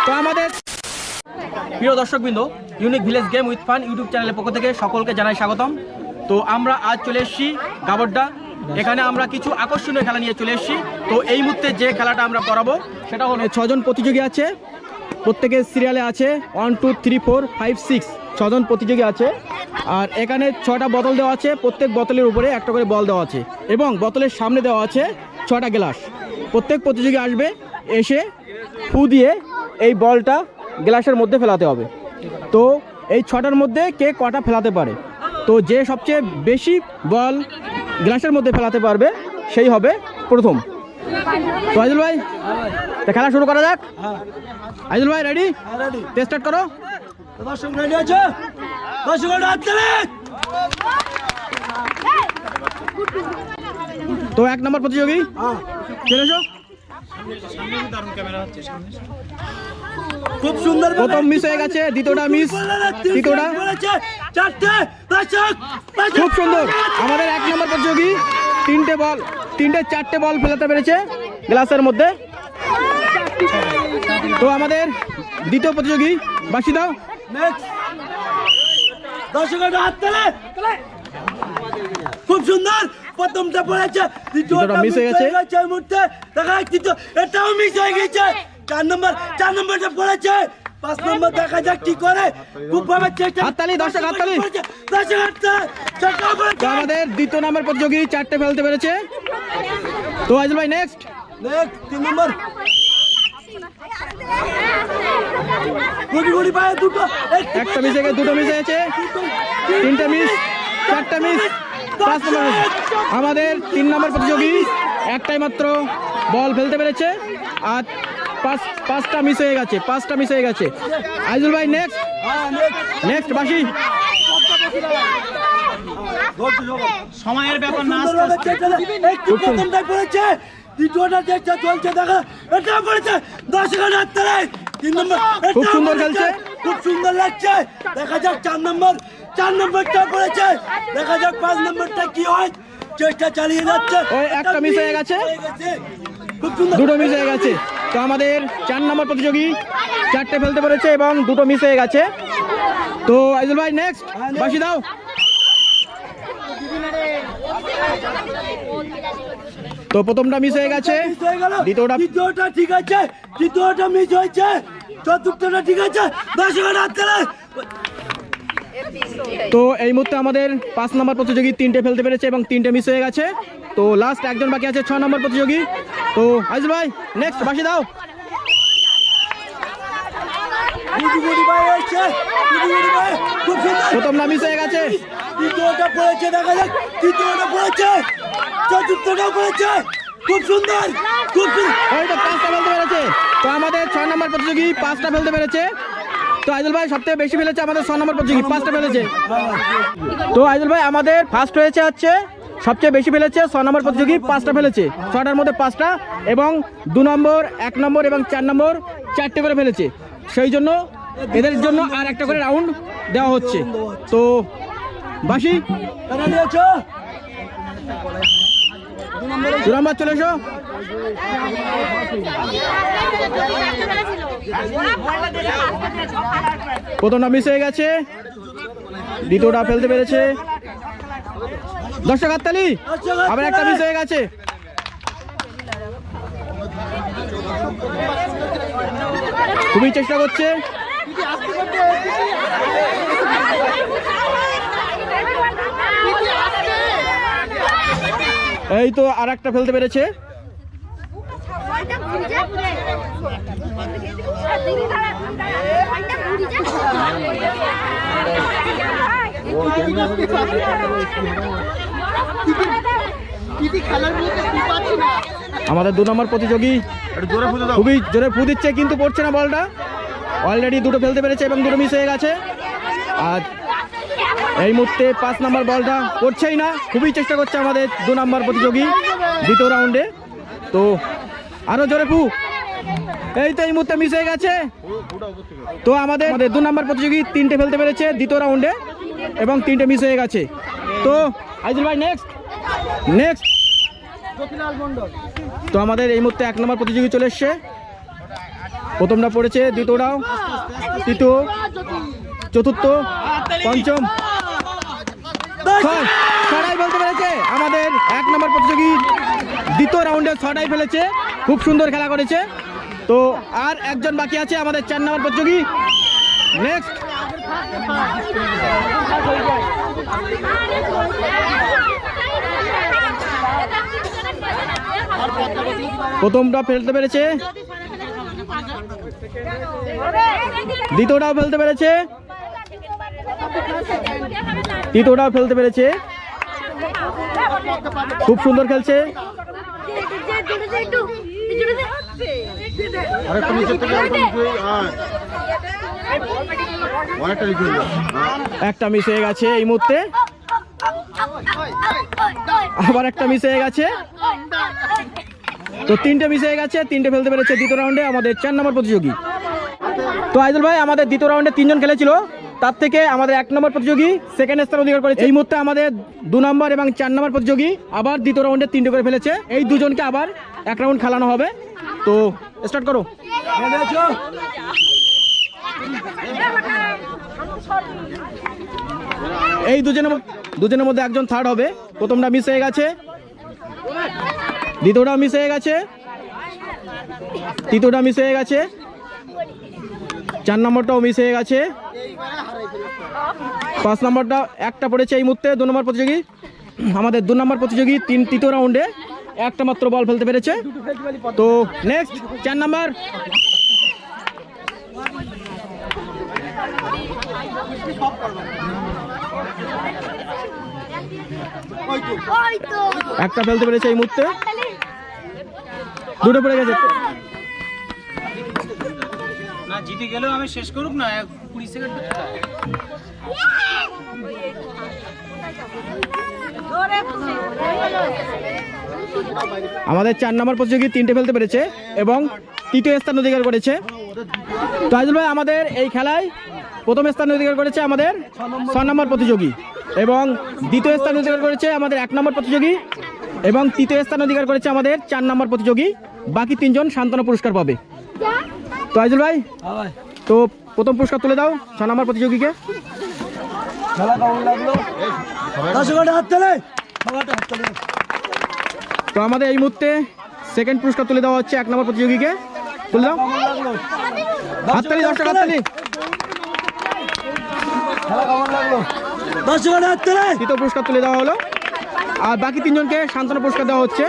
তো আমাদের প্রিয় দর্শকবৃন্দ, unique village game with fun YouTube চ্যানেলের পক্ষ থেকে সকলকে জানাই স্বাগতম। তো আমরা আজ চলে এসেছি গাবড্ডা। এখানে আমরা কিছু আকর্ষণীয় খেলা নিয়ে চলে এসেছি। তো এই মুহূর্তে যে খেলাটা আমরা করাবো সেটা হলো 6 জন প্রতিযোগী আছে, প্রত্যেকের সিরিয়ালে আছে 1 2 3 4 5 6 6 জন প্রতিযোগী আছে। আর এখানে 6টা বোতল দেওয়া আছে, প্রত্যেক বোতলের উপরে একটা করে বল দেওয়া আছে এবং বোতলের সামনে দেওয়া আছে 6টা গ্লাস। প্রত্যেক প্রতিযোগী আসবে, এসে ফু দিয়ে এই বলটা গ্লাসের মধ্যে ফেলাতে হবে। তো এই 6টার মধ্যে কে কটা ফেলাতে পারে, তো যে সবচেয়ে বেশি বল গ্লাসের মধ্যে ফেলাতে পারবে সেই হবে প্রথম। তো আইজুল ভাই, তো খেলা শুরু করা যাক। আইজুল ভাই রেডি? স্টার্ট করো। তো 1 নম্বর প্রতিযোগী চলে এসো। খুব সুন্দর, প্রথম মিস হয়ে গেছে, দ্বিতীয়টা মিস, তৃতীয়টা খুব সুন্দর। আমাদের 1 নম্বর প্রতিযোগী 4টে বল ফেলাতে পেরেছে গ্লাসের মধ্যে। তো আমাদের দ্বিতীয় প্রতিযোগী বাসি দাও। খুব সুন্দর, প্রথমটা পড়েছে, দ্বিতীয়টা মিস হয়ে গেছে। এই মুহূর্তে দেখা যাচ্ছে এটাও মিস হয়ে গেছে। 4 নম্বরটা পড়েছে, 5 নম্বর দেখা যাক কি করে। খুব ভাবে চেষ্টা, হাততালি দর্শক, হাততালি। দর্শক আমাদের দ্বিতীয় নম্বর প্রতিযোগী 4টে ফেলতে পেরেছে। তো আইজুল ভাই নেক্সট। 3 নম্বর গুড়ি পায়ে দুটো, একটা মিস হয়ে গেছে, দুটো মিস হয়েছে, 3টে মিস, 4টে মিস, 5 নম্বর মিস। আমাদের 3 নম্বর প্রতিযোগী একটাই মাত্র বল ফেলতে পেরেছে আর 5টা মিস হয়ে গেছে, 5টা মিস হয়ে গেছে। আইজুল ভাই নেক্সট বাসি। সময়ের ব্যাপার না, প্রথমটাই পড়েছে, দ্বিতীয়টা চেষ্টা চলছে, দেখা এটা পড়েছে। 10 হাত তালে 3 নম্বর খুব সুন্দর খেলছে, খুব সুন্দর লাগছে। দেখা যাক 4 নম্বরটা পড়েছে, দেখা যাক 5 নম্বরটা কি হয়। চেষ্টা চালিয়ে যাচ্ছে। ওই একটা মিস হয়ে গেছে, খুব সুন্দর, দুটো মিস হয়ে গেছে। তো আমাদের 4 নম্বর প্রতিযোগী 4টে ফেলতে পেরেছে এবং দুটো মিস হয়ে গেছে। তো আইজুল ভাই নেক্সট বাসি দাও। তো প্রথমটা মিস হয়ে গেছে, দ্বিতীয়টা ঠিক আছে, তৃতীয়টা মিস হয়েছে, চতুর্থটা ঠিক আছে। 10 হাত তালে। তো এই মুহূর্তে আমাদের 5 নম্বর প্রতিযোগী 3টে ফেলতে পেরেছে এবং 3টে মিস হয়ে গেছে। তো লাস্ট একজন বাকি আছে, 6 নম্বর প্রতিযোগী। তো আইজুল ভাই নেক্সট বাসি দাও। প্রথমটা মিস হয়ে গেছে, দ্বিতীয়টা পড়েছে, দেখা যাক তৃতীয়টা পড়েছে, চতুর্থটা পড়েছে। খুব সুন্দর, খুব সুন্দর। ওইটা 5টা ফেলতে পেরেছে। তো আমাদের 6 নম্বর প্রতিযোগী 5টা ফেলতে পেরেছে। তো আইজুল ভাই সবথেকে বেশি ফেলেছে আমাদের 6 নম্বর প্রতিযোগী, 5টা ফেলেছে। তো আইজুল ভাই আমাদের ফার্স্ট হয়েছে, সবচেয়ে বেশি ফেলেছে 6 নম্বর প্রতিযোগী, 5টা ফেলেছে, 6টার মধ্যে 5টা, এবং 2 নম্বর 1 নম্বর এবং 4 নম্বর 4টে করে ফেলেছে। সেই জন্য এদের জন্য আর একটা করে রাউন্ড দেওয়া হচ্ছে। তো বাসি 2 নম্বর চলে এসো। প্রথমটা মিস হয়ে গেছে, দ্বিতীয়টা ফেলতে পেরেছে। দর্শক হাততালি। আবার একটা মিস হয়ে গেছে। খুবই চেষ্টা করছে। এই তো আর একটা ফেলতে পেরেছে। আমাদের 2 নম্বর প্রতিযোগী খুবই জোরে ফু দিচ্ছে কিন্তু পড়ছে না বলটা। অলরেডি দুটো ফেলতে পেরেছে এবং দুটো মিস হয়ে গেছে। আর এই মুহূর্তে 5 নম্বর বলটা পড়ছেই না, খুবই চেষ্টা করছে আমাদের 2 নম্বর প্রতিযোগী দ্বিতীয় রাউন্ডে। তো আরো জোরে ফু, এই তো এই মুহূর্তে মিস হয়ে গেছে। তো আমাদের 2 নম্বর প্রতিযোগী 3টে ফেলতে পেরেছে দ্বিতীয় রাউন্ডে এবং 3টে মিস হয়ে গেছে। তো আইজুল ভাই নেক্সট। তো আমাদের এই মুহূর্তে 1 নম্বর প্রতিযোগী চলে এসছে। প্রথমটা পড়েছে, দ্বিতীয়টাও, তৃতীয়, চতুর্থ, পঞ্চম, ছড়াই ফেলতে পেরেছে আমাদের 1 নম্বর প্রতিযোগী। দ্বিতীয় রাউন্ডে ছড়াই ফেলেছে, খুব সুন্দর খেলা করেছে। তো আর একজন বাকি আছে আমাদের 4 নম্বর প্রতিযোগী। নেক্সট প্রথমটা ফেলতে পেরেছে, দ্বিতীয়টাও ফেলতে পেরেছে, তৃতীয়টাও ফেলতে পেরেছে, খুব সুন্দর খেলছে। একটা মিস হয়ে গেছে এই মুহূর্তে, আবার একটা মিস হয়ে গেছে। তো 3টে মিস হয়ে গেছে, 3টে ফেলতে পেরেছে দ্বিতীয় রাউন্ডে আমাদের 4 নম্বর প্রতিযোগী। তো আইদুল ভাই, আমাদের দ্বিতীয় রাউন্ডে 3 জন খেলেছিল, তার থেকে আমাদের 1 নম্বর প্রতিযোগী সেকেন্ড স্থান অধিকার করেছে। এই মুহূর্তে আমাদের 2 নম্বর এবং 4 নম্বর প্রতিযোগী আবার দ্বিতীয় রাউন্ডে 3টে করে ফেলেছে। এই দুজনকে আবার 1 রাউন্ড খেলানো হবে। তো স্টার্ট করো। এই দুজনের মধ্যে একজন থার্ড হবে। প্রথমটা মিস হয়ে গেছে, দ্বিতীয়টাও মিস হয়ে গেছে, তৃতীয়টা মিস হয়ে গেছে, 4 নম্বরটাও মিস হয়ে গেছে, 5 নম্বরটা একটা পড়েছে এই মুহূর্তে 2 নম্বর প্রতিযোগী। আমাদের 2 নম্বর প্রতিযোগী তৃতীয় রাউন্ডে একটা মাত্র বল ফেলতে পেরেছে। তো নেক্সট 4 নম্বর। একটা ফেলতে পেরেছে এই মুহূর্তে, দুটো পড়ে গেছে। না জিতে গেলেও আমি শেষ করুক না, 20 সেকেন্ড। আমাদের 4 নম্বর প্রতিযোগী 3টে ফেলতে পেরেছে এবং তৃতীয় স্থান অধিকার করেছে। তো আইজুল ভাই, আমাদের এই খেলায় প্রথম স্থান অধিকার করেছে আমাদের 6 নম্বর প্রতিযোগী এবং দ্বিতীয় স্থান অধিকার করেছে আমাদের 1 নম্বর প্রতিযোগী এবং তৃতীয় স্থান অধিকার করেছে আমাদের 4 নম্বর প্রতিযোগী। বাকি 3 জন সান্ত্বনা পুরস্কার পাবে। তো আইজুল ভাই, তো প্রথম পুরস্কার তুলে দাও 6 নম্বর প্রতিযোগীকে। তো আমাদের এই মুহূর্তে সেকেন্ড পুরস্কার তুলে দেওয়া হচ্ছে 1 নম্বর প্রতিযোগীকে। তুলে দাও, হাততালি, 10 টাকা হাততালি। তৃতীয় পুরস্কার তুলে দেওয়া হলো আর বাকি 3 জনকে সান্ত্বনা পুরস্কার দেওয়া হচ্ছে।